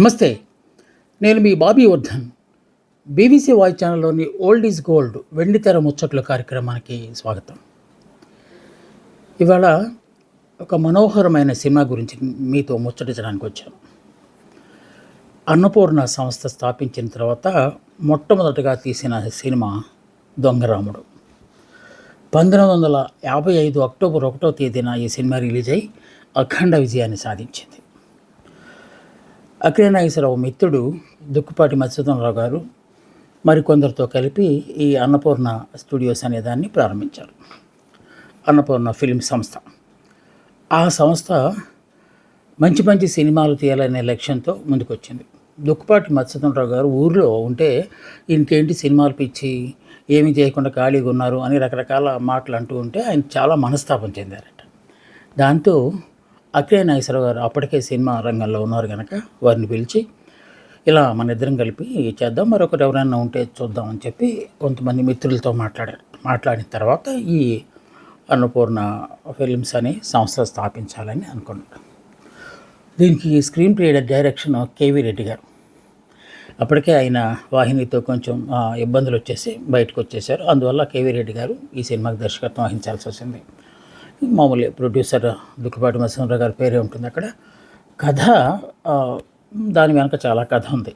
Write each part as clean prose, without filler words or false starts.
నమస్తే. నేను మీ బాబీ వర్ధన్. బీబీసీ వాయిస్ ఛానల్లోని ఓల్డ్ ఈజ్ గోల్డ్ వెండితెర ముచ్చట్లు కార్యక్రమానికి స్వాగతం. ఇవాళ ఒక మనోహరమైన సినిమా గురించి మీతో ముచ్చటించడానికి వచ్చాను. అన్నపూర్ణ సంస్థ స్థాపించిన తర్వాత మొట్టమొదటగా తీసిన సినిమా దొంగరాముడు. 1955 అక్టోబర్ 1వ తేదీన ఈ సినిమా రిలీజ్ అయి అఖండ విజయాన్ని సాధించింది. అక్కినేని నాగేశ్వరరావు మిత్రుడు దుక్కుపాటి మధుసూదనరావు గారు మరికొందరితో కలిపి ఈ అన్నపూర్ణ స్టూడియోస్ అనే దాన్ని ప్రారంభించారు. అన్నపూర్ణ ఫిల్మ్ సంస్థ. ఆ సంస్థ మంచి మంచి సినిమాలు తీయాలనే లక్ష్యంతో ముందుకొచ్చింది. దుక్కుపాటి మధుసూదనరావు గారు ఊరిలో ఉంటే ఇంకేంటి సినిమాలు పిచ్చి, ఏమీ చేయకుండా ఖాళీగా ఉన్నారు అని రకరకాల మాటలు అంటూ ఉంటే ఆయన చాలా మనస్తాపం చెందారట. దాంతో అక్కినేని నాగేశ్వరరావు గారు అప్పటికే సినిమా రంగంలో ఉన్నారు కనుక వారిని పిలిచి ఇలా మన ఇద్దరం కలిపి చేద్దాం, మరొకరు ఎవరైనా ఉంటే చూద్దాం అని చెప్పి కొంతమంది మిత్రులతో మాట్లాడారు. మాట్లాడిన తర్వాత ఈ అన్నపూర్ణ ఫిల్మ్స్ అనే సంస్థ స్థాపించాలని అనుకున్నారు. దీనికి screen play direction KV Reddy గారు. అప్పటికే ఆయన వాహినితో కొంచెం ఇబ్బందులు వచ్చేసి బయటకు వచ్చేసారు. అందువల్ల కేవీ రెడ్డి గారు ఈ సినిమాకి దర్శకత్వం వహించాల్సి వచ్చింది. మామూలు ప్రొడ్యూసర్ దుక్కుపాటి మధుసూదనరావు గారి పేరే ఉంటుంది అక్కడ. కథ దాని వెనక చాలా కథ ఉంది.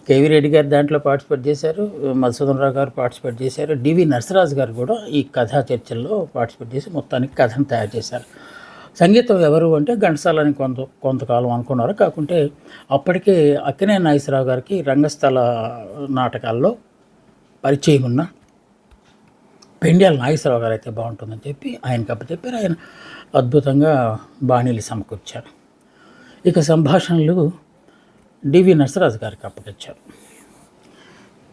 కేవీ రెడ్డి గారు దాంట్లో పార్టిసిపేట్ చేశారు, మధుసూదనరావు గారు పార్టిసిపేట్ చేశారు, డివి నరసరాజు గారు కూడా ఈ కథా చర్చల్లో పార్టిసిపేట్ చేసి మొత్తానికి కథను తయారు చేశారు. సంగీతం ఎవరు అంటే ఘంటసాల అని కొంతకాలం అనుకున్నారు. కాకుంటే అప్పటికే అక్కినేని నాగేశ్వరరావు గారికి రంగస్థల నాటకాల్లో పరిచయం ఉన్న పెండ్యాల నాగేశ్వరరావు గారు అయితే బాగుంటుందని చెప్పి ఆయనకి అప్పచెప్పారు. ఆయన అద్భుతంగా బాణీలు సమకూర్చారు. ఇక సంభాషణలు డివి నరసరాజు గారికి అప్పగించారు.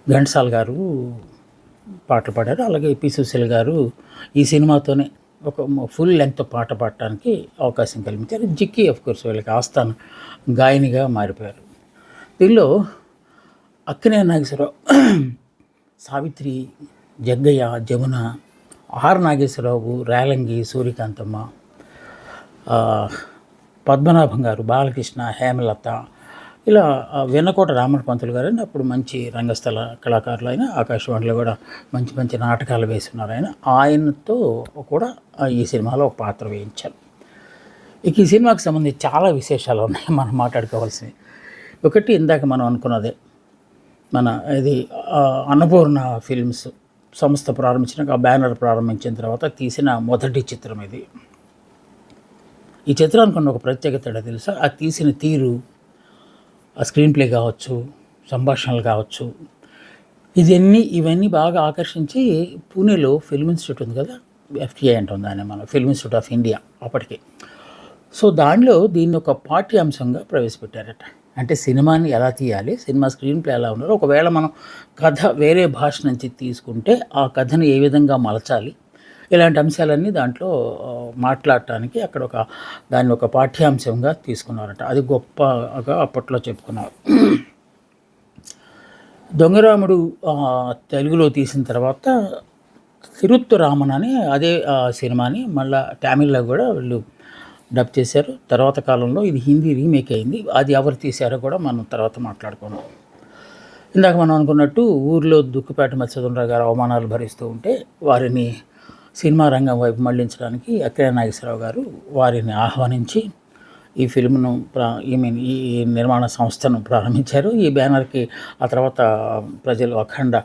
ఘంటసాల గారు పాటలు పాడారు. అలాగే పి సుశీల్ గారు ఈ సినిమాతోనే ఒక ఫుల్ లెంగ్త్ పాట పాడటానికి అవకాశం కల్పించారు. జిక్కి కోర్స్ వీళ్ళకి ఆస్థాన గాయనిగా మారిపోయారు. దీనిలో అక్కినేని నాగేశ్వరరావు, సావిత్రి, జగ్గయ్య, జమున, ఆర్ నాగేశ్వరరావు, రేలంగి, సూర్యకాంతమ్మ, పద్మనాభం గారు, బాలకృష్ణ, హేమలత, ఇలా వెన్నకోట రామణ పంతులు గారు అని అప్పుడు మంచి రంగస్థల కళాకారులు. అయినా ఆకాశవాణిలో కూడా మంచి మంచి నాటకాలు వేస్తున్నారు. ఆయనతో కూడా ఈ సినిమాలో ఒక పాత్ర వేయించారు. ఇక ఈ సినిమాకి సంబంధించి చాలా విశేషాలు ఉన్నాయి మనం మాట్లాడుకోవాల్సినవి. ఒకటి ఇందాక మనం అనుకున్నదే, మన ఇది అన్నపూర్ణ ఫిల్మ్స్ సంస్థ ప్రారంభించినాక ఆ బ్యానర్ ప్రారంభించిన తర్వాత తీసిన మొదటి చిత్రం ఇది. ఈ చిత్రానికి ఉన్న ఒక ప్రత్యేకత తెలుసా? ఆ తీసిన తీరు, ఆ స్క్రీన్ ప్లే కావచ్చు, సంభాషణలు కావచ్చు, ఇవన్నీ బాగా ఆకర్షించి పూణేలో ఫిల్మ్ ఇన్స్టిట్యూట్ ఉంది కదా, ఎఫ్టీఐ అంటుంది దాన్ని, మన ఫిల్మ్ ఇన్స్టిట్యూట్ ఆఫ్ ఇండియా అప్పటికి. సో దానిలో దీన్ని ఒక పాఠ్యాంశంగా ప్రవేశపెట్టారట. అంటే సినిమాని ఎలా తీయాలి, సినిమా స్క్రీన్ ప్లే ఎలా ఉండాలి, ఒకవేళ మనం కథ వేరే భాష నుంచి తీసుకుంటే ఆ కథను ఏ విధంగా మలచాలి, ఇలాంటి అంశాలన్నీ దాంట్లో మాట్లాడటానికి అక్కడ దాన్ని ఒక పాఠ్యాంశంగా తీసుకున్నారట. అది గొప్పగా అప్పట్లో చెప్పుకున్నారు. దొంగరాముడు తెలుగులో తీసిన తర్వాత తిరుత్తు రామన్ అని అదే సినిమాని మళ్ళీ తమిళ్లో కూడా వీళ్ళు డబ్ చేశారు. తర్వాత కాలంలో ఇది హిందీ రీమేక్ అయింది. అది ఎవరు తీశారో కూడా మనం తర్వాత మాట్లాడుకున్నాం. ఇందాక మనం అనుకున్నట్టు ఊరిలో దుక్కుపాటి మధుసూదనరావు గారు అవమానాలు భరిస్తూ ఉంటే వారిని సినిమా రంగం వైపు మళ్లించడానికి అక్కినేని నాగేశ్వరరావు గారు వారిని ఆహ్వానించి ఈ ఫిల్మ్ను ఈ నిర్మాణ సంస్థను ప్రారంభించారు. ఈ బ్యానర్కి ఆ తర్వాత ప్రజలు అఖండ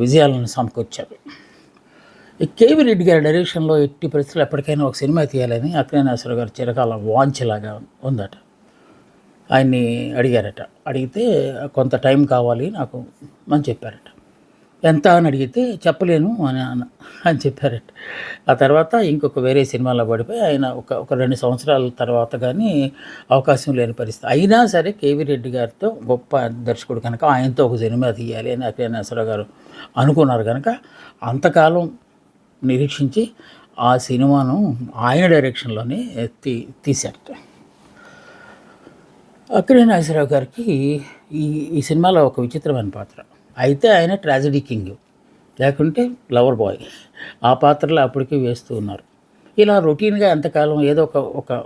విజయాలను సమకూర్చారు. ఈ కేవీ రెడ్డి గారి డైరెక్షన్లో ఎట్టి పరిస్థితులు ఎప్పటికైనా ఒక సినిమా తీయాలని అక్కినేని నాగేశ్వరరావు గారు చిరకాల వాంఛలాగా ఉందట. ఆయన్ని అడిగారట. అడిగితే కొంత టైం కావాలి నాకు అని చెప్పారట. ఎంత అని అడిగితే చెప్పలేను అని చెప్పారట. ఆ తర్వాత ఇంకొక వేరే సినిమాలో పడిపోయి ఆయన ఒక 2 సంవత్సరాల తర్వాత కానీ అవకాశం లేని పరిస్థితి. అయినా సరే కేవీ రెడ్డి గారితో గొప్ప దర్శకుడు కనుక ఆయనతో ఒక సినిమా తీయాలి అని అక్కినేని నాగేశ్వరరావు గారు అనుకున్నారు కనుక అంతకాలం నిరీక్షించి ఆ సినిమాను ఆయన డైరెక్షన్లోనే తీశారట. అక్కినేని నాగేశ్వరరావు గారికి ఈ సినిమాలో ఒక విచిత్రమైన పాత్ర. అయితే ఆయన ట్రాజడీ కింగ్, లేకుంటే లవర్ బాయ్, ఆ పాత్రలో అప్పటికీ వేస్తూ ఉన్నారు. ఇలా రొటీన్గా ఎంతకాలం ఏదో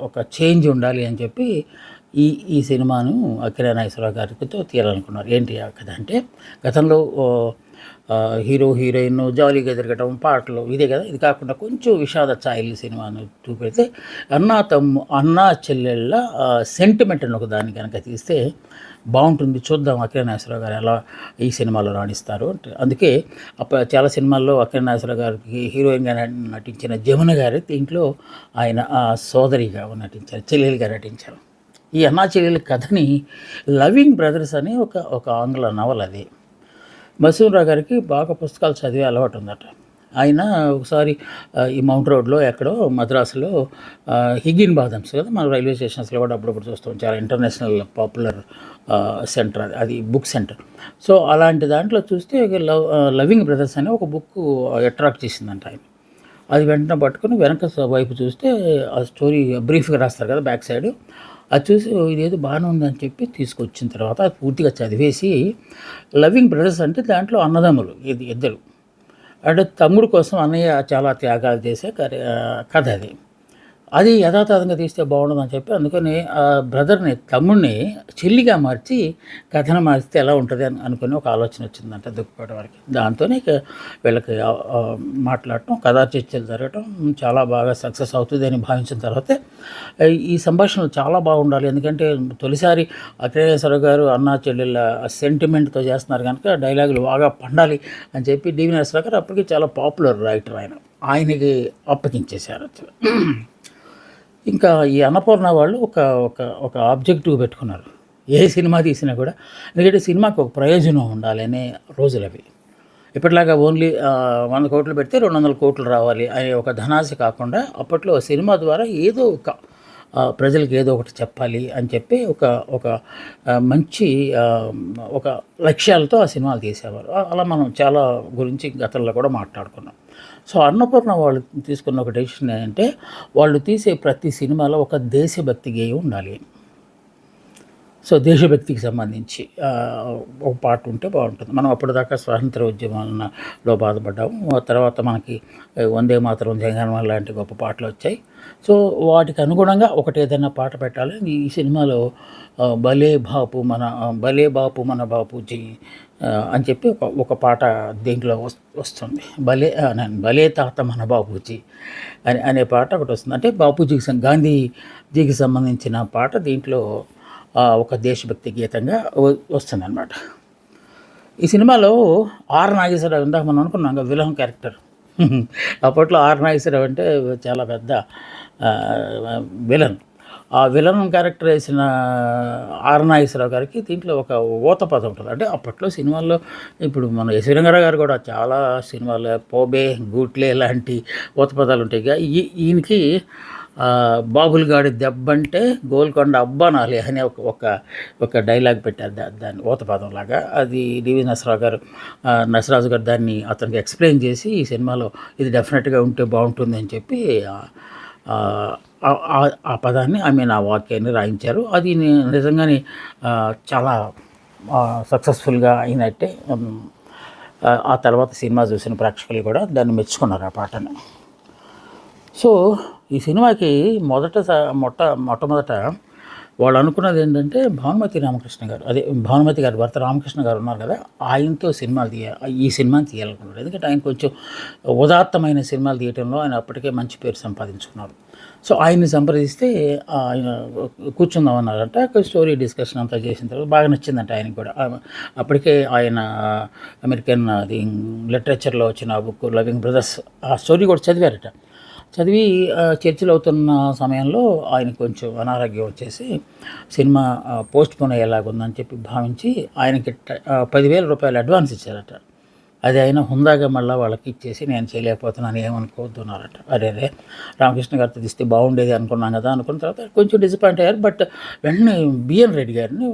ఒక చేంజ్ ఉండాలి అని చెప్పి ఈ ఈ సినిమాను అక్కినేని నాగేశ్వరరావు గారితో తీయాలనుకున్నారు. ఏంటి ఆ కథ అంటే, గతంలో హీరో, హీరోయిన్ జాలీగా తిరగటం, పాటలు ఇదే కదా. ఇది కాకుండా కొంచెం విషాద ఛాయలు సినిమాను చూపెడితే అన్నా చెల్లెళ్ళ సెంటిమెంట్ అని ఒక దాన్ని కనుక తీస్తే బాగుంటుంది. చూద్దాం అక్కినేని నాగేశ్వరరావు గారు ఎలా ఈ సినిమాలో రాణిస్తారు అంటే. అందుకే చాలా సినిమాల్లో అక్కినేని నాగేశ్వరరావు గారికి హీరోయిన్గా నటించిన జమున గారు దీంట్లో ఆయన సోదరిగా నటించారు, చెల్లెలుగా నటించారు. ఈ అన్నా చెల్లెల కథని లవింగ్ బ్రదర్స్ అని ఒక ఆంగ్ల నవల అది. మసూరావు గారికి బాగా పుస్తకాలు చదివే అలవాటు ఉందట. ఆయన ఒకసారి ఈ మౌంట్ రోడ్లో ఎక్కడో మద్రాసులో హిగిన్ బాదమ్స్ కదా, మన రైల్వే స్టేషన్స్లో కూడా అప్పుడప్పుడు చూస్తాం, చాలా ఇంటర్నేషనల్ పాపులర్ సెంటర్ అది బుక్ సెంటర్. సో అలాంటి దాంట్లో చూస్తే లవింగ్ బ్రదర్స్ అనే ఒక బుక్ అట్రాక్ట్ చేసిందంట ఆయన. అది వెంటనే పట్టుకుని వెనక వైపు చూస్తే ఆ స్టోరీ బ్రీఫ్గా రాస్తారు కదా బ్యాక్ సైడ్, అది చూసి ఇదేదో బాగానే ఉందని చెప్పి తీసుకొచ్చిన తర్వాత అది పూర్తిగా చదివేసి, లవింగ్ బ్రదర్స్ అంటే దాంట్లో అన్నదమ్ములు ఇద్దరు, అంటే తమ్ముడు కోసం అన్నయ్య చాలా త్యాగాలు చేసే కథ అది యథాతథంగా తీస్తే బాగుండదని చెప్పి అందుకని ఆ బ్రదర్ని, తమ్ముడిని చెల్లిగా మార్చి కథను మార్చితే ఎలా ఉంటుంది అని అనుకుని ఒక ఆలోచన వచ్చిందంట దుక్కిపాటి వారికి. దాంతోనే వీళ్ళకి మాట్లాడటం, కథా చర్చలు జరగటం చాలా బాగా సక్సెస్ అవుతుంది అని భావించిన తర్వాతే ఈ సంభాషణలు చాలా బాగుండాలి. ఎందుకంటే తొలిసారి అక్కినేశ్వరరావు గారు అన్నా చెల్లెళ్ళ సెంటిమెంట్తో చేస్తున్నారు కనుక డైలాగులు బాగా పండాలి అని చెప్పి డివి నరసింహరావు గారు అప్పటికి చాలా పాపులర్ రైటర్ ఆయనకి అప్పగించేశారు. ఇంకా ఈ అన్నపూర్ణ వాళ్ళు ఒక ఆబ్జెక్టివ్ పెట్టుకున్నారు ఏ సినిమా తీసినా కూడా. ఎందుకంటే సినిమాకి ఒక ప్రయోజనం ఉండాలి అనే రోజులు అవి. ఇప్పటిలాగా ఓన్లీ 100 కోట్లు పెడితే 200 కోట్లు రావాలి అనే ఒక ధనాశ కాకుండా అప్పట్లో సినిమా ద్వారా ఏదో ఒక ప్రజలకు ఏదో ఒకటి చెప్పాలి అని చెప్పి ఒక మంచి ఒక లక్ష్యాలతో ఆ సినిమాలు తీసేవారు. అలా మనం చాలా గురించి గతంలో కూడా మాట్లాడుకున్నాం. సో అన్నపూర్ణ వాళ్ళు తీసుకున్న ఒక డెసిషన్ ఏంటంటే, వాళ్ళు తీసే ప్రతి సినిమాలో ఒక దేశభక్తి గేయం ఉండాలి. సో దేశభక్తికి సంబంధించి ఒక పాట ఉంటే బాగుంటుంది. మనం అప్పటిదాకా స్వాతంత్ర ఉద్యమాలలో బాధపడ్డాము, తర్వాత మనకి వందే మాతరం, జగన్మోహన్ లాంటి గొప్ప పాటలు వచ్చాయి. సో వాటికి అనుగుణంగా ఒకటి ఏదైనా పాట పెట్టాలి. ఈ సినిమాలో భలే బాపు మన బాపూజీ అని చెప్పి ఒక పాట దీంట్లో వస్తుంది. భలే తాత మన బాపూజీ అనే పాట ఒకటి వస్తుంది. అంటే బాపూజీకి, గాంధీజీకి సంబంధించిన పాట దీంట్లో ఒక దేశభక్తి గీతంగా వస్తుందన్నమాట. ఈ సినిమాలో ఆర్ నాగేశ్వరరావు, ఇందాక మనం అనుకున్నాం విలన్ క్యారెక్టర్. అప్పట్లో ఆర్ నాగేశ్వరరావు అంటే చాలా పెద్ద విలన్. ఆ విలన్ క్యారెక్టర్ వేసిన ఆర్ నాగేశ్వరరావు గారికి దీంట్లో ఒక ఊత పదం ఉంటుంది. అంటే అప్పట్లో సినిమాల్లో ఇప్పుడు మన ఎస్వి రంగారావు గారు కూడా చాలా సినిమాల్లో పోబే, గూట్లే లాంటి ఊత పదాలు ఉంటాయి. ఈయనకి బాబుల్ గాడి దెబ్బంటే గోల్కొండ అబ్బానాలి అనే ఒక డైలాగ్ పెట్టారు దాన్ని ఊతపదం లాగా. అది డివి నరసరాజు గారు దాన్ని అతనికి ఎక్స్ప్లెయిన్ చేసి ఈ సినిమాలో ఇది డెఫినెట్గా ఉంటే బాగుంటుంది అని చెప్పి ఆ పదాన్ని ఆ వాక్యాన్ని రాయించారు. అది నిజంగానే చాలా సక్సెస్ఫుల్గా అయినట్టే. ఆ తర్వాత సినిమా చూసిన ప్రేక్షకులు కూడా దాన్ని మెచ్చుకున్నారు ఆ పాటని. సో ఈ సినిమాకి మొట్టమొదట వాళ్ళు అనుకున్నది ఏంటంటే, భానుమతి రామకృష్ణ గారు, అదే భానుమతి గారు భర్త రామకృష్ణ గారు ఉన్నారు కదా, ఆయనతో ఈ సినిమాని తీయాలనుకున్నారు. ఎందుకంటే ఆయన కొంచెం ఉదాత్తమైన సినిమాలు తీయటంలో ఆయన అప్పటికే మంచి పేరు సంపాదించుకున్నారు. సో ఆయన్ని సంప్రదిస్తే ఆయన కూర్చుందామన్నారంట. స్టోరీ డిస్కషన్ అంతా చేసిన తర్వాత బాగా నచ్చిందంట ఆయనకి కూడా. అప్పటికే ఆయన అమెరికన్ లిటరేచర్లో వచ్చిన బుక్ లవింగ్ బ్రదర్స్ ఆ స్టోరీ కూడా చదివారట. చదివి చర్చలు అవుతున్న సమయంలో ఆయన కొంచెం అనారోగ్యం వచ్చేసి సినిమా పోస్ట్ పోన్ అయ్యేలాగుందని చెప్పి భావించి ఆయనకి 10,000 రూపాయలు అడ్వాన్స్ ఇచ్చారట. అది ఆయన హుందాగా మళ్ళీ వాళ్ళకి ఇచ్చేసి, నేను చేయలేకపోతున్నాను ఏమనుకోవద్దన్నారట. అదే రామకృష్ణ గారితో తీస్తే బాగుండేది అనుకున్నాం కదా. అనుకున్న తర్వాత కొంచెం డిసప్పాయింట్ అయ్యారు. బట్ వెంటనే బిఎన్ రెడ్డి గారిని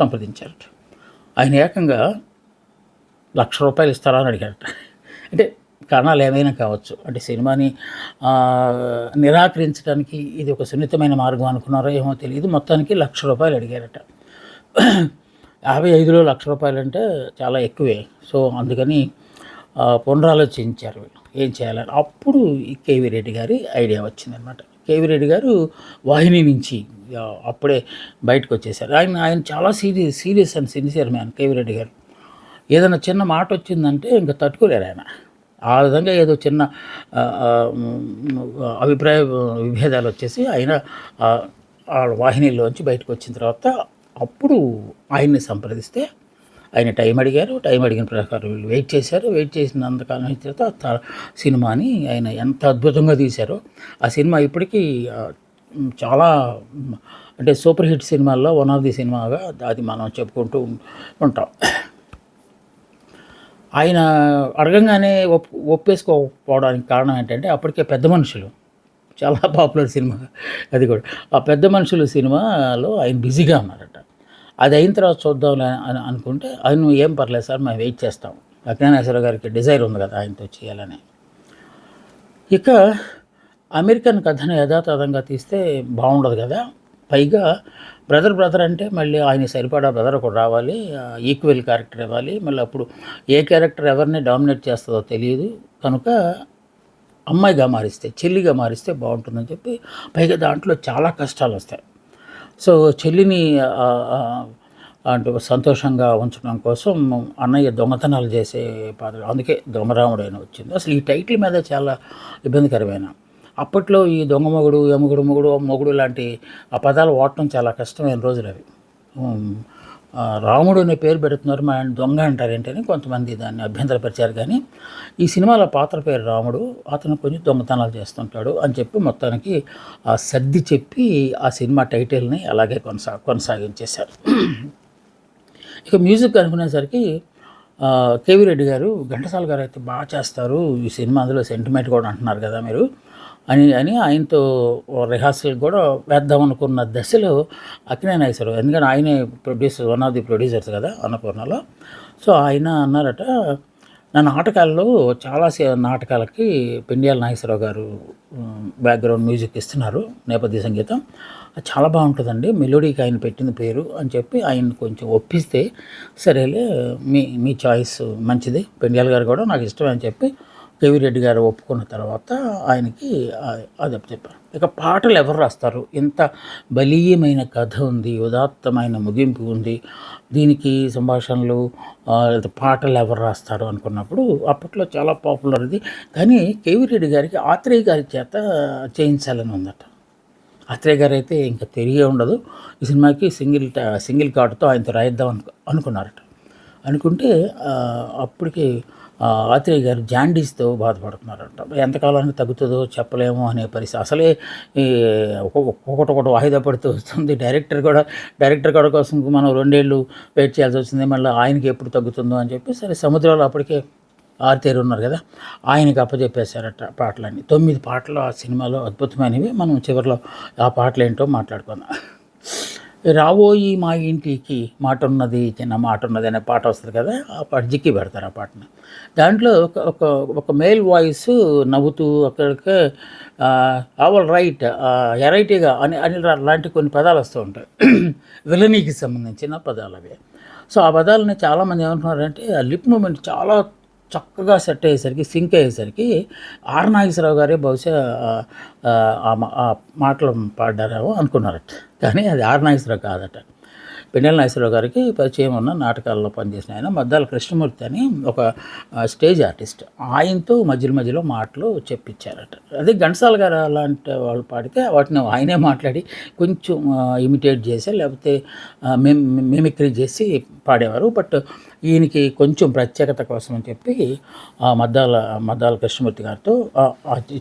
సంప్రదించారట. ఆయన ఏకంగా ₹1,00,000 ఇస్తారా అని అడిగారట. అంటే కారణాలు ఏమైనా కావచ్చు, అంటే సినిమాని నిరాకరించడానికి ఇది ఒక సున్నితమైన మార్గం అనుకున్నారో ఏమో తెలియదు. మొత్తానికి ₹1,00,000 అడిగారట. 55లో ₹1,00,000 అంటే చాలా ఎక్కువే. సో అందుకని పునరాలోచించారు వీళ్ళు ఏం చేయాలని. అప్పుడు కేవీ రెడ్డి గారి ఐడియా వచ్చిందనమాట. కేవీ రెడ్డి గారు వాహిని నుంచి అప్పుడే బయటకు వచ్చేసారు. ఆయన చాలా serious and sincere man KV Reddy గారు. ఏదైనా చిన్న మాట వచ్చిందంటే ఇంకా తట్టుకోలేరు ఆయన. ఆ విధంగా ఏదో చిన్న అభిప్రాయ విభేదాలు వచ్చేసి ఆయన ఆ వాహినిలోంచి బయటకు వచ్చిన తర్వాత అప్పుడు ఆయన్ని సంప్రదిస్తే ఆయన టైం అడిగారు. టైం అడిగిన ప్రకారం వీళ్ళు వెయిట్ చేశారు. వెయిట్ చేసినంతకాలం అయిన తర్వాత సినిమాని ఆయన ఎంత అద్భుతంగా తీశారో ఆ సినిమా ఇప్పటికీ చాలా అంటే సూపర్ హిట్ సినిమాల్లో వన్ ఆఫ్ ది సినిమాగా అది మనం చెప్పుకుంటూ ఉంటాం. ఆయన అడగంగానే ఒప్పేసుకోకపోవడానికి కారణం ఏంటంటే అప్పటికే పెద్ద మనుషులు చాలా పాపులర్ సినిమా అది కూడా. ఆ పెద్ద మనుషులు సినిమాలో ఆయన బిజీగా ఉన్నారట. అది అయిన తర్వాత చూద్దాం అని అనుకుంటే ఆయన ఏం పర్లేదు సార్ మేము వెయిట్ చేస్తాం. అక్కినేని గారికి డిజైర్ ఉంది కదా ఆయనతో చేయాలని. ఇక అమెరికన్ కథను యథాతథంగా తీస్తే బాగుండదు కదా. పైగా బ్రదర్ అంటే మళ్ళీ ఆయన సరిపడా బ్రదర్ ఒకటి రావాలి, ఈక్వల్ క్యారెక్టర్ ఇవ్వాలి. మళ్ళీ అప్పుడు ఏ క్యారెక్టర్ ఎవరిని డామినేట్ చేస్తుందో తెలియదు కనుక అమ్మాయిగా మారిస్తే చెల్లిగా మారిస్తే బాగుంటుందని చెప్పి పైగా దాంట్లో చాలా కష్టాలు వస్తాయి. సో చెల్లిని అంటే సంతోషంగా ఉంచడం కోసం అన్నయ్య దొంగతనాలు చేసే పాత్ర, అందుకే దొంగరాముడు అయిన వచ్చింది. అసలు ఈ టైటిల్ మీద చాలా ఇబ్బందికరమైన అప్పట్లో ఈ దొంగ మొగుడు, మొగుడు లాంటి ఆ పదాలు వాడటం చాలా కష్టమైన రోజులు అవి. రాముడు అనే పేరు పెడుతున్నారు, మా ఆయన దొంగ అంటారు ఏంటని కొంతమంది దాన్ని అభ్యంతరపరిచారు. కానీ ఈ సినిమాలో పాత్ర పేరు రాముడు, అతను కొంచెం దొంగతనాలు చేస్తుంటాడు అని చెప్పి మొత్తానికి సర్ది చెప్పి ఆ సినిమా టైటిల్ని అలాగే కొనసాగించేశారు. ఇక మ్యూజిక్ అనుకునేసరికి కేవీ రెడ్డి గారు, ఘంటసాల గారు అయితే బాగా చేస్తారు ఈ సినిమా, అందులో సెంటిమెంట్ కూడా అంటున్నారు కదా మీరు అని ఆయనతో రిహార్సల్ కూడా వేద్దాం అనుకున్న దశలో అక్కినేని నాగేశ్వరరావు, ఎందుకంటే ఆయనే producer, one of the producers కదా అన్నపూర్ణలో. సో ఆయన అన్నారట, నా నాటకాల్లో చాలా నాటకాలకి పెండియాల నాగేశ్వరరావు గారు బ్యాక్గ్రౌండ్ మ్యూజిక్ ఇస్తున్నారు, నేపథ్య సంగీతం, అది చాలా బాగుంటుందండి, మెలోడీకి ఆయన పెట్టిన పేరు అని చెప్పి ఆయన కొంచెం ఒప్పిస్తే, సరేలే మీ చాయిస్ మంచిది, పెండియాల గారు కూడా నాకు ఇష్టమే అని చెప్పి కేవీ రెడ్డి గారు ఒప్పుకున్న తర్వాత ఆయనకి అది చెప్పారు. ఇక పాటలు ఎవరు రాస్తారు? ఇంత బలీయమైన కథ ఉంది, ఉదాత్తమైన ముగింపు ఉంది, దీనికి సంభాషణలు పాటలు ఎవరు రాస్తారు అనుకున్నప్పుడు అప్పట్లో చాలా పాపులర్ ఇది. కానీ కేవీ రెడ్డి గారికి ఆత్రేయ గారి చేత చేయించాలని ఉందట. ఆత్రేయ గారు అయితే ఇంకా తిరిగే ఉండదు, ఈ సినిమాకి సింగిల్ కార్డుతో ఆయనతో రాయిద్దాం అనుకున్నారట. అనుకుంటే అప్పటికి ఆత్రేయ గారు జాండీస్తో బాధపడుతున్నారంట. ఎంతకాలానికి తగ్గుతుందో చెప్పలేము అనే పరిస్థితి. అసలే ఒక్కొక్కటి వాయిదా పడుతూ వస్తుంది. డైరెక్టర్ కూడా కోసం మనం 2 ఏళ్ళు వెయిట్ చేయాల్సి వచ్చింది. మళ్ళీ ఆయనకి ఎప్పుడు తగ్గుతుందో అని చెప్పి సరే సముద్రంలో అప్పటికే ఆర్తేరు ఉన్నారు కదా, ఆయనకి అప్పచెప్పేశారట పాటలన్నీ. 9 పాటలు ఆ సినిమాలో అద్భుతమైనవి. మనం చివరిలో ఆ పాటలు ఏంటో మాట్లాడుకుందాం. రావోయి మా ఇంటికి మాట ఉన్నది చిన్న మాట ఉన్నది అనే పాట వస్తుంది కదా, ఆ పాట జిక్కి పెడతారు ఆ పాటని. దాంట్లో ఒక మేల్ వాయిస్ నవ్వుతూ అక్కడికి ఆల్ రైట్ ఎరైటీగా అని లాంటి కొన్ని పదాలు వస్తూ ఉంటాయి, విలనీకి సంబంధించిన పదాలు అవి. సో ఆ పదాలని చాలామంది ఏమంటున్నారంటే ఆ లిప్ మూమెంట్ చాలా చక్కగా సెట్ అయ్యేసరికి, సింక్ అయ్యేసరికి ఆర్ నాగేశ్వరరావు గారే బహుశా ఆ మాటలు పాడారేమో అనుకున్నారట. కానీ అది ఆర్ నాగేశ్వరరావు కాదట. పెండియాల నాగేశ్వరరావు గారికి పరిచయం ఉన్న నాటకాల్లో పనిచేసిన ఆయన మద్దాల కృష్ణమూర్తి అని ఒక స్టేజ్ ఆర్టిస్ట్, ఆయనతో మధ్యలో మాటలు చెప్పించారట. అదే ఘంటసాల గారు అలాంటి వాళ్ళు పాడితే వాటిని ఆయనే మాట్లాడి కొంచెం ఇమిటేట్ చేసి లేకపోతే మిమిక్రీ చేసి పాడేవారు. బట్ ఈయనకి కొంచెం ప్రత్యేకత కోసం అని చెప్పి మద్దాల కృష్ణమూర్తి గారితో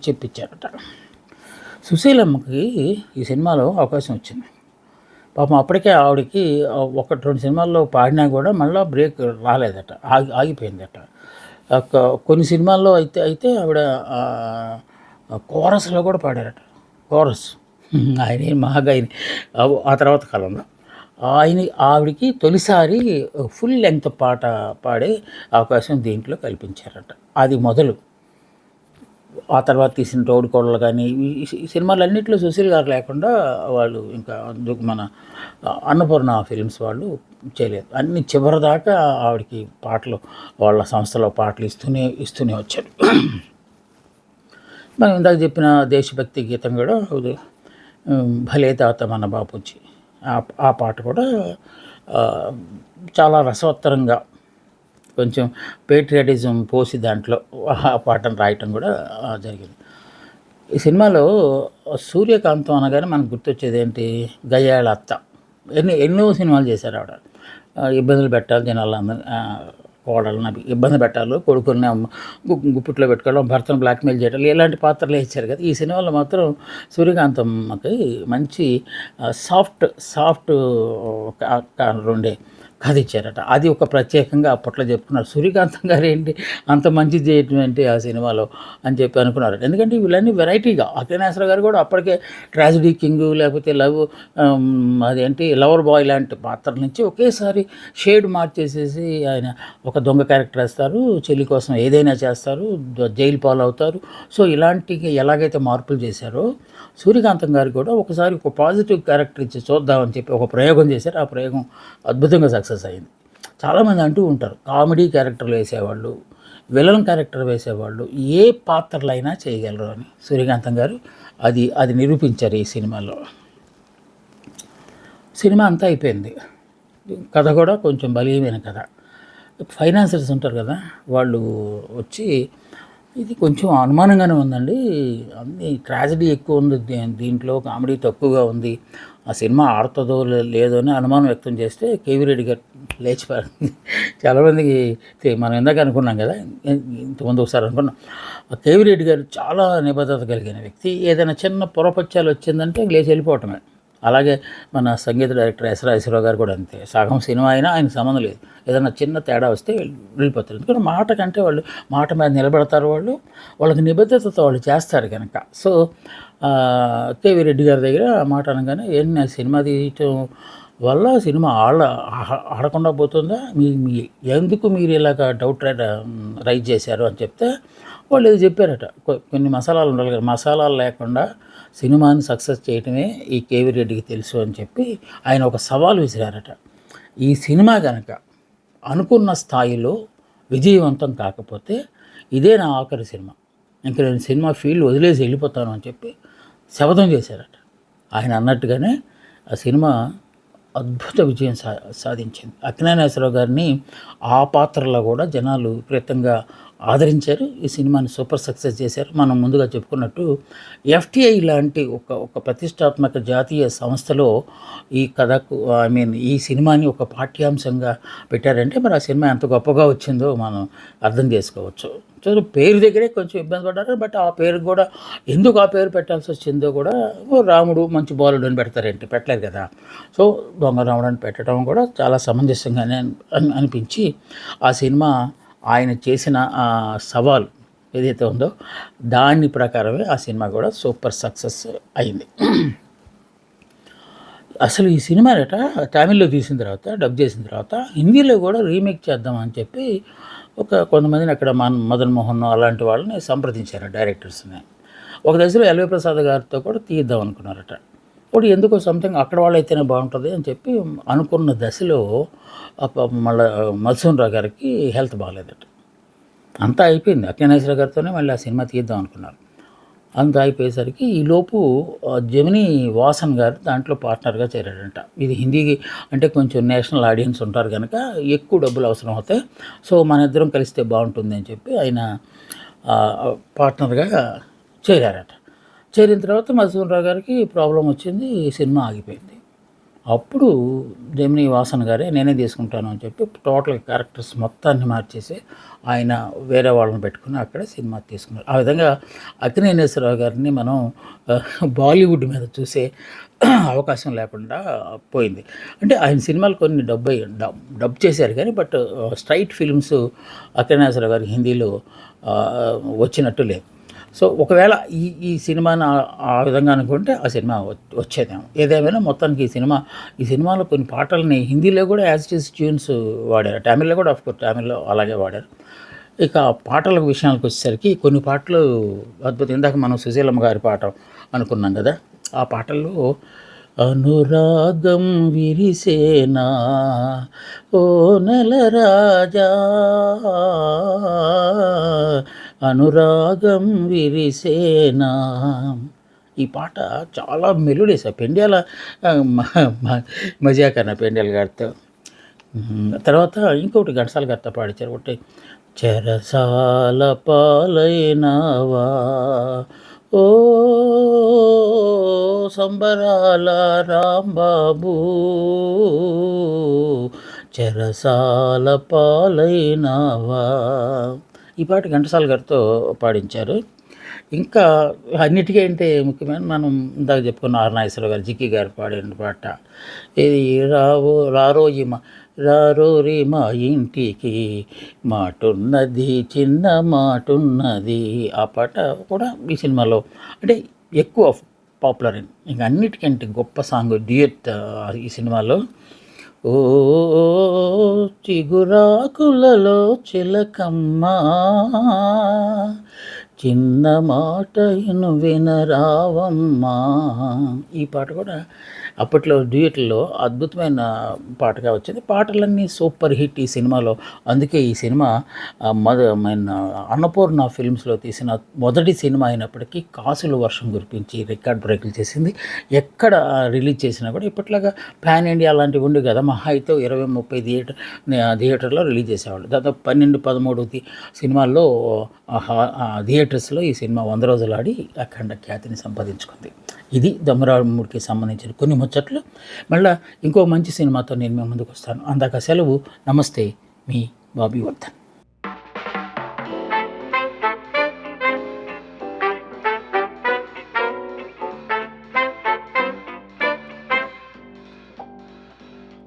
చెప్పించారట. సుశీలమ్మకి ఈ సినిమాలో అవకాశం వచ్చింది. పాపం అప్పటికే ఆవిడకి 1-2 సినిమాల్లో పాడినా కూడా మళ్ళీ బ్రేక్ రాలేదట, ఆగిపోయిందట. కొన్ని సినిమాల్లో అయితే ఆవిడ కోరస్లో కూడా పాడారట. కోరస్ ఆయన మహాగాయని ఆ తర్వాత కాలంలో ఆవిడికి తొలిసారి ఫుల్ లెంగ్త్ పాట పాడే అవకాశం దీంట్లో కల్పించారట. అది మొదలు. ఆ తర్వాత తీసిన తోడుకోడలు కానీ ఈ సినిమాలన్నింటిలో సుశీల్ గారు లేకుండా వాళ్ళు ఇంకా మన అన్నపూర్ణ ఫిల్మ్స్ వాళ్ళు చేయలేదు. అన్ని చివరిదాకా ఆవిడకి పాటలు వాళ్ళ సంస్థలో పాటలు ఇస్తూనే వచ్చారు. మనం ఇందాక చెప్పిన దేశభక్తి గీతం కూడా భలే తాత మన బాపూజీ, ఆ ఆ పాట కూడా చాలా రసవత్తరంగా కొంచెం పేట్రియాటిజం పోసి దాంట్లో ఆ పాటను రాయటం కూడా జరిగింది. ఈ సినిమాలో సూర్యకాంతం అనగానే మనకు గుర్తొచ్చేది ఏంటి, గయ్యాళ అత్త. ఎన్నో సినిమాలు చేశారు ఆవిడ. ఇబ్బందులు పెట్టాలి జనాలందరిని, కోడళ్ళని ఇబ్బంది పెట్టాలి, కొడుకుని గుప్పిట్లో పెట్టుకోవడం, భర్తను బ్లాక్మెయిల్ చేయడం, ఇలాంటి పాత్రలు ఇచ్చారు కదా. ఈ సినిమాలో మాత్రం సూర్యకాంతమ్మకి మంచి సాఫ్ట్ ఉండే కథ ఇచ్చారట. అది ఒక ప్రత్యేకంగా అప్పట్లో చెప్పుకున్నారు. సూర్యకాంతం గారు ఏంటి అంత మంచి చేయటం ఏంటి ఆ సినిమాలో అని చెప్పి అనుకున్నారట. ఎందుకంటే వీళ్ళన్నీ వెరైటీగా, అక్కినేశ్వర గారు కూడా అప్పటికే ట్రాజిడీ కింగు, లేకపోతే అదేంటి లవర్ బాయ్ లాంటి పాత్రల నుంచి ఒకేసారి షేడ్ మార్చేసేసి ఆయన ఒక దొంగ క్యారెక్టర్ వేస్తారు, చెల్లి కోసం ఏదైనా చేస్తారు, జైలు పాలవుతారు. సో ఇలాంటి ఎలాగైతే మార్పులు చేశారో సూర్యకాంతం గారు కూడా ఒకసారి ఒక పాజిటివ్ క్యారెక్టర్ ఇచ్చి చూద్దామని చెప్పి ఒక ప్రయోగం చేశారు. ఆ ప్రయోగం అద్భుతంగా సక్సెస్ అయింది. చాలామంది అంటూ ఉంటారు, కామెడీ క్యారెక్టర్లు వేసేవాళ్ళు, విలన్ క్యారెక్టర్ వేసేవాళ్ళు ఏ పాత్రలైనా చేయగలరు అని. సూర్యకాంతం గారు అది నిరూపించారు ఈ సినిమాలో. సినిమా అంతా అయిపోయింది. కథ కూడా కొంచెం బలీయమైన కథ. ఫైనాన్సర్స్ ఉంటారు కదా, వాళ్ళు వచ్చి ఇది కొంచెం అనుమానంగానే ఉందండి, అన్ని ట్రాజడీ ఎక్కువ ఉంది దీంట్లో, కామెడీ తక్కువగా ఉంది, ఆ సినిమా ఆడుతుందో లేదో అని అనుమానం వ్యక్తం చేస్తే కేవీ రెడ్డి గారు లేచిపోయింది. చాలామందికి మనం ఇందాక అనుకున్నాం కదా, ఇంతకుముందు ఒకసారి అనుకున్నాం, కేవీ రెడ్డి గారు చాలా నిబద్ధత కలిగిన వ్యక్తి. ఏదైనా చిన్న పొరపత్యాలు వచ్చిందంటే లేచి వెళ్ళిపోవటమే. అలాగే మన సంగీత డైరెక్టర్ ఎస్ రాజేశ్వరరావు గారు కూడా అంతే. సగం సినిమా అయినా ఆయనకు సంబంధం లేదు, ఏదైనా చిన్న తేడా వస్తే వెళ్ళిపోతారు. ఎందుకంటే మాట కంటే వాళ్ళు మాట మీద నిలబడతారు, వాళ్ళకి నిబద్ధతతో వాళ్ళు చేస్తారు కనుక. సో కేవీ రెడ్డి గారి దగ్గర మాట అనగానే, ఏంటి సినిమా తీయటం వల్ల సినిమా ఆడకుండా పోతుందా, ఎందుకు మీరు ఇలాగ డౌట్ రైజ్ చేశారు అని చెప్తే వాళ్ళు ఏదో చెప్పారట. కొన్ని మసాలాలు ఉండాలి కదా, మసాలాలు లేకుండా సినిమాని సక్సెస్ చేయటమే ఈ కేవీ రెడ్డికి తెలుసు అని చెప్పి ఆయన ఒక సవాల్ విసిరారట. ఈ సినిమా కనుక అనుకున్న స్థాయిలో విజయవంతం కాకపోతే ఇదే నా ఆఖరి సినిమా, ఇంక నేను సినిమా ఫీల్డ్ వదిలేసి వెళ్ళిపోతాను అని చెప్పి శపథం చేశారట. ఆయన అన్నట్టుగానే ఆ సినిమా అద్భుత విజయం సాధించింది. అక్కినేశ్వరరావు గారిని ఆ పాత్రలో కూడా జనాలు విపరీతంగా ఆదరించారు. ఈ సినిమాని సూపర్ సక్సెస్ చేశారు. మనం ముందుగా చెప్పుకున్నట్టు ఎఫ్టీఐ లాంటి ఒక ప్రతిష్టాత్మక జాతీయ సంస్థలో ఈ కథకు ఈ సినిమాని ఒక పాఠ్యాంశంగా పెట్టారంటే మరి ఆ సినిమా ఎంత గొప్పగా వచ్చిందో మనం అర్థం చేసుకోవచ్చు. సో పేరు దగ్గరే కొంచెం ఇబ్బంది పడ్డారు, బట్ ఆ పేరు కూడా ఎందుకు ఆ పేరు పెట్టాల్సి వచ్చిందో కూడా, రాముడు మంచి బాలుడు అని పెడతారేంటి, పెట్టలేదు కదా. సో దొంగ రాముడు అని పెట్టడం కూడా చాలా సమంజసంగానే అనిపించి ఆ సినిమా ఆయన చేసిన సవాల్ ఏదైతే ఉందో దాని ప్రకారమే ఆ సినిమా కూడా సూపర్ సక్సెస్ అయింది. అసలు ఈ సినిమా తమిళ్లో తీసిన తర్వాత, డబ్ చేసిన తర్వాత హిందీలో కూడా రీమేక్ చేద్దామని చెప్పి కొంతమందిని అక్కడ మదన్ మోహన్ అలాంటి వాళ్ళని సంప్రదించారు డైరెక్టర్స్ని. ఒక దశలో ఎల్వి ప్రసాద్ గారితో కూడా తీద్దాం అనుకున్నారట. ఇప్పుడు ఎందుకో సంథింగ్ అక్కడ వాళ్ళు అయితేనే బాగుంటుంది అని చెప్పి అనుకున్న దశలో మళ్ళీ మధుసూదన్ రావు గారికి హెల్త్ బాగాలేదట. అంతా అయిపోయింది, అక్కినేశ్వర గారితోనే మళ్ళీ ఆ సినిమా తీద్దాం అనుకున్నారు. అంతా అయిపోయేసరికి ఈలోపు జెమినీ వాసన్ గారు దాంట్లో పార్ట్నర్గా చేరాడంట. ఇది హిందీకి అంటే కొంచెం నేషనల్ ఆడియన్స్ ఉంటారు కనుక ఎక్కువ డబ్బులు అవసరం అవుతాయి, సో మన ఇద్దరం కలిస్తే బాగుంటుంది అని చెప్పి ఆయన పార్ట్నర్గా చేరారట. చేరిన తర్వాత మధుసూదన్ రావు గారికి ప్రాబ్లం వచ్చింది, ఈ సినిమా ఆగిపోయింది. అప్పుడు జెమినీ వాసన్ గారే నేనే తీసుకుంటాను అని చెప్పి టోటల్ క్యారెక్టర్స్ మొత్తాన్ని మార్చేసి ఆయన వేరే వాళ్ళని పెట్టుకుని అక్కడ సినిమా తీసుకున్నారు. ఆ విధంగా అక్కినేశ్వరరావు గారిని మనం బాలీవుడ్ మీద చూసే అవకాశం లేకుండా పోయింది. అంటే ఆయన సినిమాలు కొన్ని డబ్ చేశారు కానీ, బట్ స్ట్రైట్ ఫిల్మ్స్ అక్కినేశ్వరరావు గారి హిందీలో వచ్చినట్టు లేదు. సో ఒకవేళ ఈ సినిమాని ఆ విధంగా అనుకుంటే ఆ సినిమా వచ్చేదేమో. ఏదేమైనా మొత్తానికి ఈ సినిమాలో కొన్ని పాటలని హిందీలో కూడా యాజ్ ఇట్ ఈస్ ట్యూన్స్ వాడారు, తమిళ్లో కూడా ఆఫ్కోర్స్ తమిళ్లో అలాగే వాడారు. ఇక పాటల విషయానికి వచ్చేసరికి కొన్ని పాటలు అద్భుతం. ఇందాక మనం సుశీలమ్మ గారి పాట అనుకున్నాం కదా, ఆ పాటల్లో అనురాగం విరిసేనా ఓ నెల రాజా అనురాగం విరిసేనా. ఈ పాట చాలా మెలోడియస్. పెండ్యాల మజాకన్న పెండ్యాల గారితో. తర్వాత ఇంకొకటి ఘంటసాల గారితో పాడించారు ఒకటి, చెరసాల పాలైనావా ఓ సంబరాల రాంబాబు, చెరసాల పాలైనావా. ఈ పాట ఘంటసాల గారితో పాడించారు. ఇంకా అన్నిటికంటే ముఖ్యమైన మనం ఇందాక చెప్పుకున్న ఆర్ నాగేశ్వరరావు గారు, జిక్కి గారు పాడిన పాట ఇది, రారోరి మా ఇంటికి మాటున్నది చిన్న మాటున్నది. ఆ పాట కూడా ఈ సినిమాలో అంటే ఎక్కువ పాపులర్ అయింది. ఇంకా అన్నిటికంటే గొప్ప సాంగ్ డ్యూయట్ ఈ సినిమాలో. ఓ చిగురాకులలో చిలకమ్మ చిన్న మాట వినరావమ్మా. ఈ పాట కూడా అప్పట్లో డ్యూయట్లో అద్భుతమైన పాటగా వచ్చింది. పాటలన్నీ సూపర్ హిట్ ఈ సినిమాలో. అందుకే ఈ సినిమా అన్నపూర్ణ ఫిల్మ్స్లో తీసిన మొదటి సినిమా అయినప్పటికీ కాసుల వర్షం కురిపించి రికార్డ్ బ్రేకులు చేసింది. ఎక్కడ రిలీజ్ చేసినా కూడా ఇప్పట్లాగా పాన్ ఇండియా అలాంటివి ఉండి కదా, మహా అయితే 20-30 థియేటర్లో రిలీజ్ చేసేవాళ్ళు. దాదాపు 12-13 సినిమాల్లో థియేటర్స్లో ఈ సినిమా 100 రోజులు ఆడి అఖండ ఖ్యాతిని సంపాదించుకుంది. ఇది దొమ్మరాముడికి సంబంధించిన కొన్ని ముచ్చట్లు. మళ్ళీ ఇంకో మంచి సినిమాతో నేను మీ ముందుకు వస్తాను. అందాక సెలవు. నమస్తే, మీ బాబీ వర్ధన్.